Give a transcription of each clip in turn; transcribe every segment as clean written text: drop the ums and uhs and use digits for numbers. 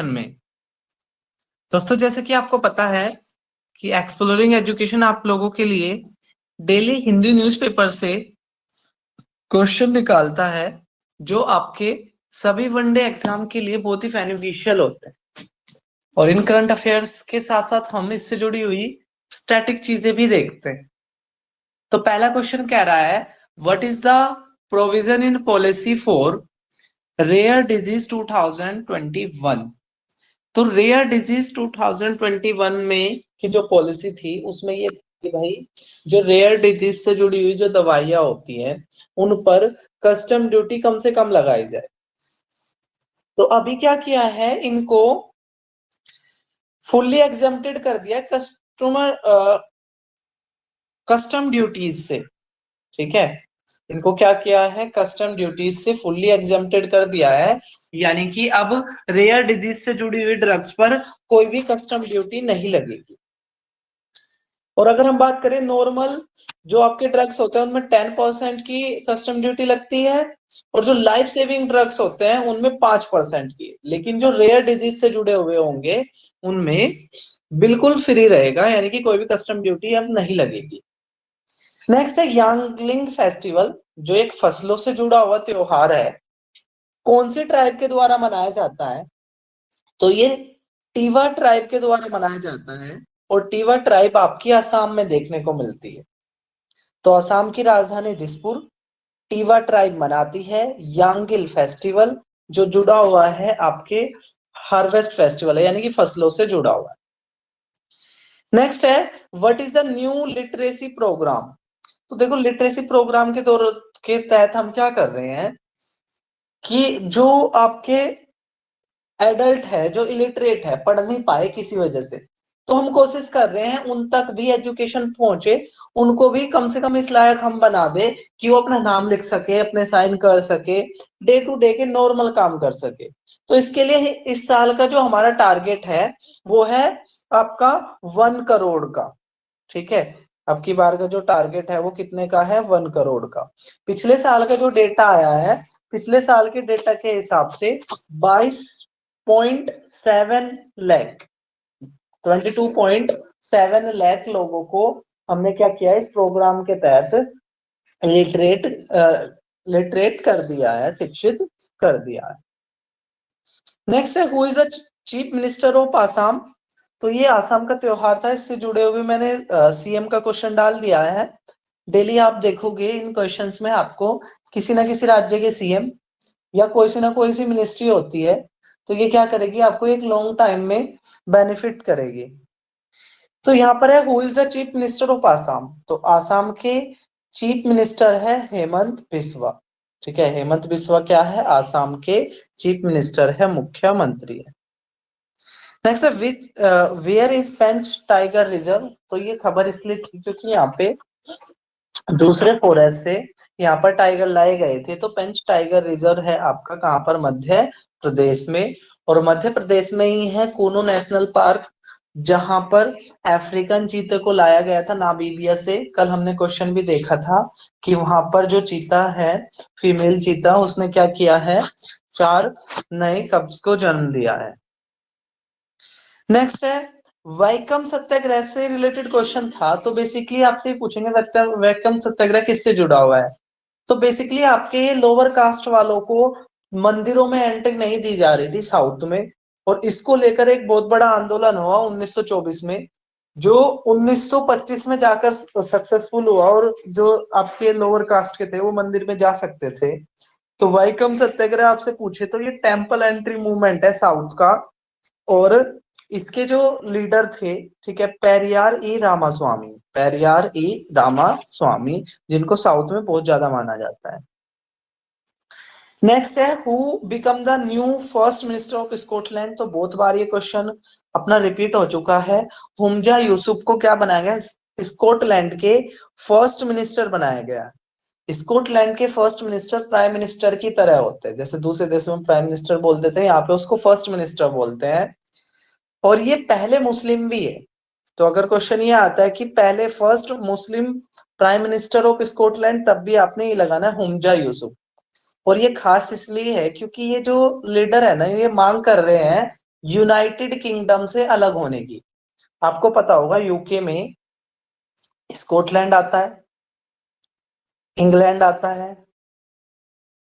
में। दोस्तों जैसे कि आपको पता है कि एक्सप्लोरिंग एजुकेशन आप लोगों के लिए डेली हिंदी न्यूज़पेपर से क्वेश्चन निकालता है जो आपके सभी वनडे एग्जाम के लिए बहुत ही बेनिफिशियल होते हैं। और इन करंट अफेयर्स के साथ साथ हम इससे जुड़ी हुई स्टैटिक चीजें भी देखते हैं। तो पहला क्वेश्चन कह रहा है what is the provision in policy for rare disease 2021। तो रेयर डिजीज 2021 में की जो पॉलिसी थी उसमें ये थी भाई जो रेयर डिजीज से जुड़ी हुई जो दवाइयां होती हैं उन पर कस्टम ड्यूटी कम से कम लगाई जाए। तो अभी क्या किया है, इनको फुल्ली एग्जेम्प्टेड कर दिया कस्टम ड्यूटीज से। ठीक है, इनको क्या किया है, कस्टम ड्यूटीज से फुल्ली एग्जेम्प्टेड कर दिया है, यानी कि अब रेयर डिजीज से जुड़ी हुई ड्रग्स पर कोई भी कस्टम ड्यूटी नहीं लगेगी। और अगर हम बात करें नॉर्मल जो आपके ड्रग्स होते हैं उनमें 10% की कस्टम ड्यूटी लगती है और जो लाइफ सेविंग ड्रग्स होते हैं उनमें 5% की। लेकिन जो रेयर डिजीज से जुड़े हुए होंगे उनमें बिल्कुल फ्री रहेगा, यानी कि कोई भी कस्टम ड्यूटी अब नहीं लगेगी। नेक्स्ट है यांगलिंग फेस्टिवल, जो एक फसलों से जुड़ा हुआ त्योहार है। कौन सी ट्राइब के द्वारा मनाया जाता है? तो ये टीवा ट्राइब के द्वारा मनाया जाता है और टीवा ट्राइब आपकी असम में देखने को मिलती है। तो असम की राजधानी दिसपुर टीवा ट्राइब मनाती है यांगिल फेस्टिवल, जो जुड़ा हुआ है आपके हार्वेस्ट फेस्टिवल है, यानी कि फसलों से जुड़ा हुआ है। नेक्स्ट है what is the new literacy programme. तो देखो लिटरेसी प्रोग्राम के तहत हम क्या कर रहे हैं कि जो आपके एडल्ट है जो इलिटरेट है, पढ़ नहीं पाए किसी वजह से, तो हम कोशिश कर रहे हैं उन तक भी एजुकेशन पहुंचे, उनको भी कम से कम इस लायक हम बना दे कि वो अपना नाम लिख सके, अपने साइन कर सके, डे टू डे के नॉर्मल काम कर सके। तो इसके लिए इस साल का जो हमारा टारगेट है वो है आपका 1 करोड़ का। ठीक है, अब की बार का जो टारगेट है वो कितने का है, 1 करोड़ का। पिछले साल का जो डेटा आया है, पिछले साल के डेटा के हिसाब से 22.7 लाख 22.7 लाख लोगों को हमने क्या किया, इस प्रोग्राम के तहत लिटरेट लिटरेट कर दिया है, शिक्षित कर दिया है। नेक्स्ट है who is the chief minister of Assam. तो ये आसाम का त्योहार था, इससे जुड़े हुए मैंने सीएम का क्वेश्चन डाल दिया है। डेली आप देखोगे इन क्वेश्चंस में आपको किसी ना किसी राज्य के सीएम या कोई सी ना कोई सी मिनिस्ट्री होती है, तो ये क्या करेगी, आपको एक लॉन्ग टाइम में बेनिफिट करेगी। तो यहाँ पर है who is the chief minister of Assam. तो आसाम के चीफ मिनिस्टर है हेमंत बिस्वा। ठीक है, हेमंत बिस्वा क्या है, आसाम के चीफ मिनिस्टर है, मुख्यमंत्री है। नेक्स्ट है which where is Pench tiger reserve. तो ये खबर इसलिए थी क्योंकि यहाँ पे दूसरे फॉरेस्ट से यहाँ पर टाइगर लाए गए थे। तो पेंच टाइगर रिजर्व है आपका कहाँ पर, मध्य प्रदेश में। और मध्य प्रदेश में ही है कूनो नेशनल पार्क, जहां पर अफ्रीकन चीते को लाया गया था नामीबिया से। कल हमने क्वेश्चन भी देखा था कि वहां पर जो चीता है, फीमेल चीता, उसने क्या किया है, 4 नए कब्ज को जन्म दिया है। नेक्स्ट है वैकम सत्याग्रह से रिलेटेड क्वेश्चन था। तो बेसिकली आपसे पूछेंगे वैकम सत्याग्रह किससे जुड़ा हुआ है। तो बेसिकली आपके लोअर कास्ट वालों को मंदिरों में एंट्री नहीं दी जा रही थी साउथ में, और इसको लेकर एक बहुत बड़ा आंदोलन हुआ 1924 में, जो 1925 में जाकर सक्सेसफुल हुआ, और जो आपके लोअर कास्ट के थे वो मंदिर में जा सकते थे। तो वैकम सत्याग्रह आपसे पूछे तो ये टेम्पल एंट्री मूवमेंट है साउथ का, और इसके जो लीडर थे, ठीक है, पेरियार ई रामास्वामी, पेरियार ई रामास्वामी, जिनको साउथ में बहुत ज्यादा माना जाता है। नेक्स्ट है who become the new first minister of Scotland. तो बहुत बार ये क्वेश्चन अपना रिपीट हो चुका है। हुमजा यूसुफ को क्या बनाया गया, स्कॉटलैंड के फर्स्ट मिनिस्टर बनाया गया। स्कॉटलैंड के फर्स्ट मिनिस्टर प्राइम मिनिस्टर की तरह होते हैं, जैसे दूसरे देशों में प्राइम मिनिस्टर बोल देते हैं, यहाँ पे उसको फर्स्ट मिनिस्टर बोलते हैं। और ये पहले मुस्लिम भी है। तो अगर क्वेश्चन ये आता है कि पहले first Muslim prime minister of Scotland, तब भी आपने ये लगाना है हुमजा यूसुफ। और ये खास इसलिए है क्योंकि ये जो लीडर है ना, ये मांग कर रहे हैं यूनाइटेड किंगडम से अलग होने की। आपको पता होगा यूके में स्कॉटलैंड आता है, इंग्लैंड आता है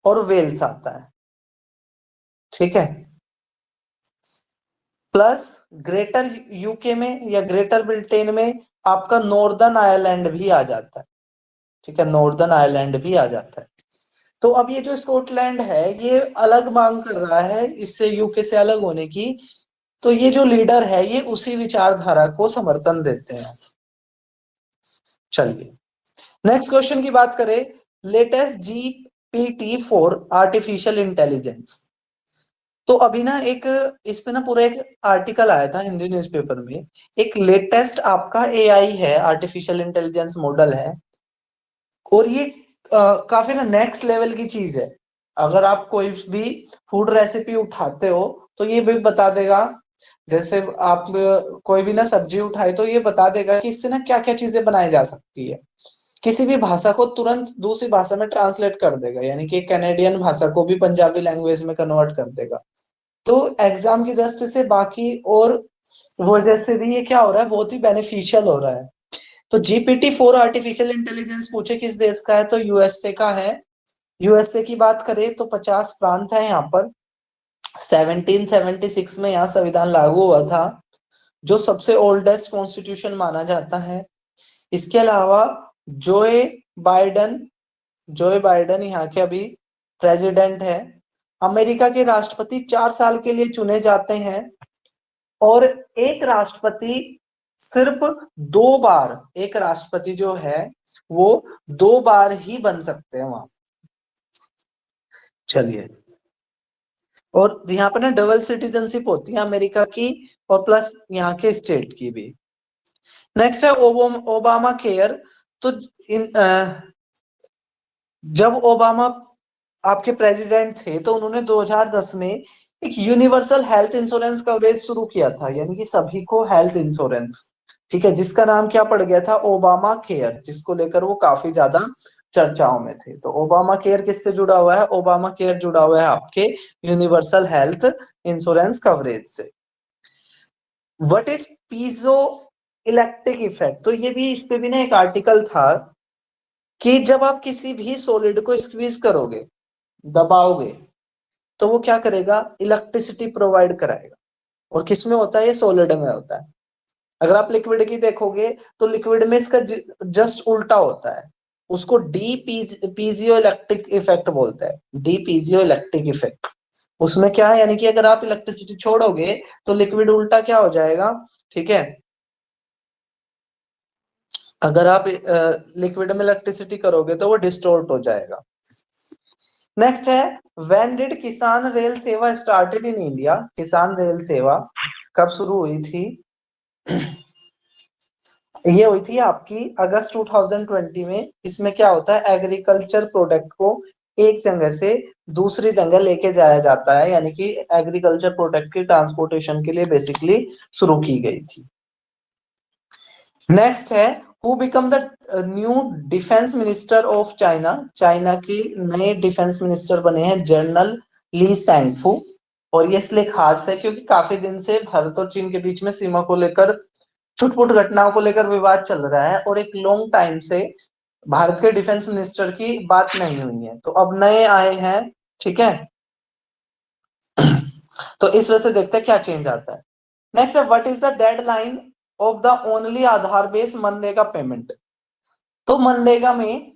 और वेल्स आता है, ठीक है। प्लस ग्रेटर यूके में या ग्रेटर ब्रिटेन में आपका नॉर्दर्न आयरलैंड भी आ जाता है, ठीक है, नॉर्दर्न आयरलैंड भी आ जाता है। तो अब ये जो स्कॉटलैंड है ये अलग मांग कर रहा है इससे, यूके से अलग होने की। तो ये जो लीडर है ये उसी विचारधारा को समर्थन देते हैं। चलिए नेक्स्ट क्वेश्चन की बात करें, latest GPT for artificial intelligence. तो अभी ना एक इसमें ना पूरा एक आर्टिकल आया था हिंदी न्यूज़पेपर में, एक लेटेस्ट आपका एआई है, आर्टिफिशियल इंटेलिजेंस मॉडल है, और ये काफी ना नेक्स्ट लेवल की चीज है। अगर आप कोई भी फूड रेसिपी उठाते हो तो ये भी बता देगा, जैसे आप कोई भी ना सब्जी उठाए तो ये बता देगा कि इससे ना क्या क्या चीजें बनाई जा सकती है। किसी भी भाषा को तुरंत दूसरी भाषा में ट्रांसलेट कर देगा, यानी कि कैनेडियन भाषा को भी पंजाबी लैंग्वेज में कन्वर्ट कर देगा। तो एग्जाम की दृष्टि से बाकी और वजह से भी ये क्या हो रहा है, बहुत ही बेनिफिशियल हो रहा है। तो जीपीटी 4 आर्टिफिशियल इंटेलिजेंस पूछे किस देश का है, तो यूएसए का है। यूएसए की बात करें तो 50 प्रांत है यहाँ पर। 1776 में यहाँ संविधान लागू हुआ था, जो सबसे ओल्डेस्ट कॉन्स्टिट्यूशन माना जाता है। इसके अलावा जोए बाइडन जोए बाइडन यहाँ के अभी प्रेसिडेंट है। अमेरिका के राष्ट्रपति 4 साल के लिए चुने जाते हैं, और एक राष्ट्रपति सिर्फ 2 बार, एक राष्ट्रपति जो है वो 2 बार ही बन सकते हैं वहां। चलिए, और यहाँ पर ना डबल सिटीजनशिप होती है अमेरिका की और प्लस यहाँ के स्टेट की भी। नेक्स्ट है ओबामा केयर। तो इन जब ओबामा आपके प्रेसिडेंट थे तो उन्होंने 2010 में एक यूनिवर्सल हेल्थ इंश्योरेंस कवरेज शुरू किया था, यानी कि सभी को हेल्थ इंश्योरेंस, ठीक है, जिसका नाम क्या पड़ गया था, ओबामा केयर, जिसको लेकर वो काफी ज्यादा चर्चाओं में थे। तो ओबामा केयर किससे जुड़ा हुआ है, ओबामा केयर जुड़ा हुआ है आपके यूनिवर्सल हेल्थ इंश्योरेंस कवरेज से। What is piezo electric effect, तो ये भी इस पे भी ना एक आर्टिकल था कि जब आप किसी भी सॉलिड को स्क्वीज करोगे, दबाओगे, तो वो क्या करेगा, इलेक्ट्रिसिटी प्रोवाइड कराएगा। और किस में होता है, ये सॉलिड में होता है। अगर आप लिक्विड की देखोगे तो लिक्विड में इसका जस्ट उल्टा होता है, उसको डी पीजियो इलेक्ट्रिक इफेक्ट बोलते हैं, डी पीजियो इलेक्ट्रिक इफेक्ट। उसमें क्या है, यानी कि अगर आप इलेक्ट्रिसिटी छोड़ोगे तो लिक्विड उल्टा क्या हो जाएगा, ठीक है, अगर आप लिक्विड में इलेक्ट्रिसिटी करोगे तो वो डिस्टोर्ट हो जाएगा। नेक्स्ट है, व्हेन डिड किसान रेल सेवा स्टार्टेड इन इंडिया, किसान रेल सेवा कब शुरू हुई थी, ये हुई थी आपकी अगस्त 2020 में। इसमें क्या होता है, एग्रीकल्चर प्रोडक्ट को एक जगह से दूसरी जगह लेके जाया जाता है, यानी कि एग्रीकल्चर प्रोडक्ट की ट्रांसपोर्टेशन के लिए बेसिकली शुरू की गई थी। नेक्स्ट है, who become the new defence minister of China, China के नए डिफेंस मिनिस्टर बने हैं जनरल ली सैंगफू। और ये इसलिए खास है क्योंकि काफी दिन से भारत और चीन के बीच में सीमा को लेकर, छुटपुट घटनाओं को लेकर विवाद चल रहा है, और एक लॉन्ग टाइम से भारत के डिफेंस मिनिस्टर की बात नहीं हुई है, तो अब नए आए हैं, ठीक है। तो इस वजह से देखते हैं क्या चेंज आता है। नेक्स्ट है, what is the deadline of the only Aadhaar based MNREGA payment. तो मनरेगा में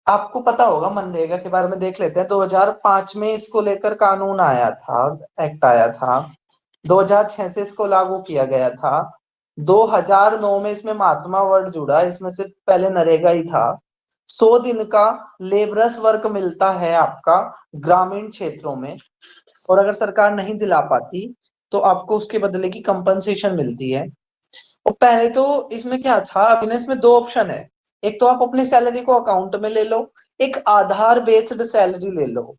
आपको पता होगा, मनरेगा के बारे में देख लेते हैं। 2005 में इसको लेकर कानून आया था, एक्ट आया था। 2006 से इसको लागू किया गया था। 2009 में इसमें महात्मा वर्ड जुड़ा, इसमें से पहले नरेगा ही था। 100 दिन का लेबरस वर्क मिलता है आपका ग्रामीण क्षेत्रों में, और अगर सरकार नहीं दिला पाती तो आपको उसके बदले की कंपनसेशन मिलती है। और पहले तो इसमें क्या था, अभी ना इसमें 2 ऑप्शन है, एक तो आप अपनी सैलरी को अकाउंट में ले लो, एक आधार बेस्ड सैलरी ले लो।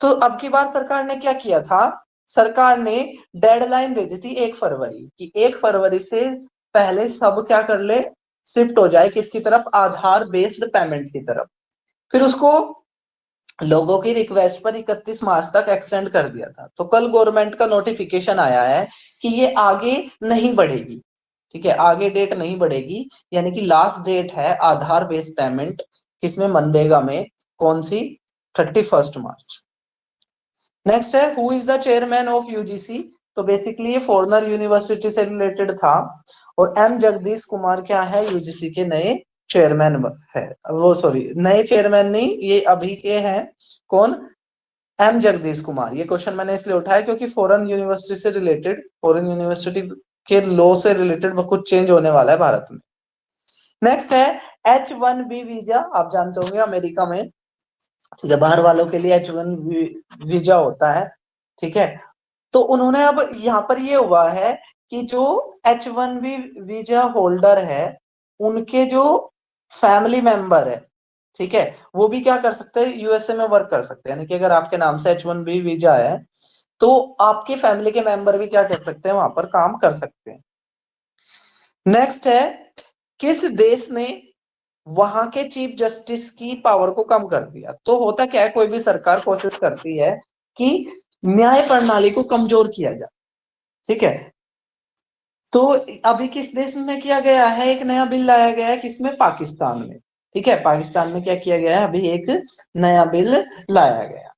तो अब की बार सरकार ने क्या किया था, सरकार ने डेडलाइन दे दी थी 1 फरवरी की, 1 फरवरी से पहले सब क्या कर ले, शिफ्ट हो जाए किसकी तरफ, आधार बेस्ड पेमेंट की तरफ। फिर उसको लोगों की रिक्वेस्ट पर 31 मार्च तक एक्सटेंड कर दिया था। तो कल गवर्नमेंट का नोटिफिकेशन आया है कि ये आगे नहीं बढ़ेगी, ठीक है, आगे डेट नहीं बढ़ेगी, यानी कि लास्ट डेट है आधार बेस्ड पेमेंट किसमें, मनरेगा में, कौन सी, 31 मार्च। नेक्स्ट है who is the chairman of UGC. तो बेसिकली ये फॉरेनर यूनिवर्सिटी से रिलेटेड था, और एम जगदीश कुमार क्या है, यूजीसी के नए चेयरमैन है, वो सॉरी नए चेयरमैन नहीं, ये अभी के हैं, कौन, एम जगदीश कुमार। ये क्वेश्चन मैंने इसलिए उठाया क्योंकि फॉरेन यूनिवर्सिटी से रिलेटेड, फॉरेन यूनिवर्सिटी के लॉ से रिलेटेड बहुत कुछ चेंज होने वाला है भारत में। नेक्स्ट है H1B वीजा। आप जानते होंगे अमेरिका में, ठीक है, बाहर वालों के लिए H1 वीजा होता है, ठीक है। तो उन्होंने अब यहाँ पर ये हुआ है कि जो H1B वीजा होल्डर है, उनके जो फैमिली मेंबर है, ठीक है, वो भी क्या कर सकते हैं, यूएसए में वर्क कर सकते हैं। यानी कि अगर आपके नाम से H1B वीजा है, तो आपके फैमिली के मेंबर भी क्या कर सकते हैं, वहां पर काम कर सकते हैं। नेक्स्ट है किस देश ने वहां के चीफ जस्टिस की पावर को कम कर दिया। तो होता क्या है, कोई भी सरकार कोशिश करती है कि न्याय प्रणाली को कमजोर किया जाए, ठीक है। तो अभी किस देश में किया गया है, एक नया बिल लाया गया है, किसमें, पाकिस्तान में, ठीक है, पाकिस्तान में क्या किया गया है, अभी एक नया बिल लाया गया।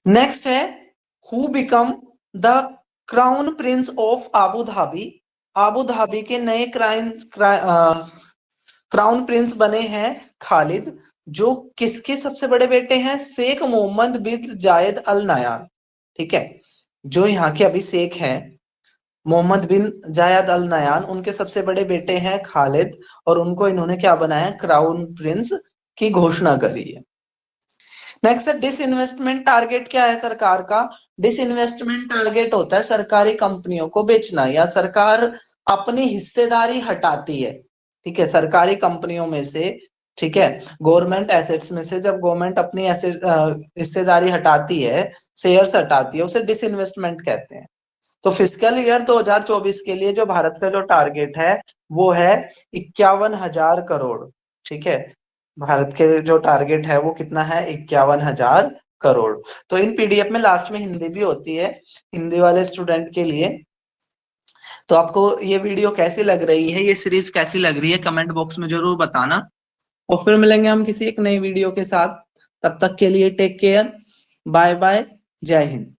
नेक्स्ट है who become the crown Prince of Abu Dhabi. Abu Dhabi के नए क्राउन प्रिंस बने हैं खालिद, जो किसके सबसे बड़े बेटे हैं, शेख मोहम्मद बिन जायद अल नयान, ठीक है। जो यहाँ के अभी शेख हैं मोहम्मद बिन जायद अल नयान, उनके सबसे बड़े बेटे हैं खालिद, और उनको इन्होंने क्या बनाया, क्राउन प्रिंस की घोषणा करी है। नेक्स्ट है डिसइन्वेस्टमेंट टारगेट क्या है सरकार का। डिसइन्वेस्टमेंट टारगेट होता है सरकारी कंपनियों को बेचना, या सरकार अपनी हिस्सेदारी हटाती है, ठीक है, सरकारी कंपनियों में से, ठीक है, गवर्नमेंट एसेट्स में से जब गवर्नमेंट अपनी एसेट हिस्सेदारी हटाती है, शेयर्स हटाती है, उसे डिसइन्वेस्टमेंट कहते हैं। तो फिस्कल ईयर 2024 के लिए जो भारत का जो टारगेट है वो है 51,000 करोड़, ठीक है। भारत के जो टारगेट है वो कितना है, 51,000 करोड़। तो इन पीडीएफ में लास्ट में हिंदी भी होती है, हिंदी वाले स्टूडेंट के लिए। तो आपको ये वीडियो कैसी लग रही है, ये सीरीज कैसी लग रही है, कमेंट बॉक्स में जरूर बताना। और फिर मिलेंगे हम किसी एक नई वीडियो के साथ, तब तक के लिए टेक केयर, बाय बाय, जय हिंद।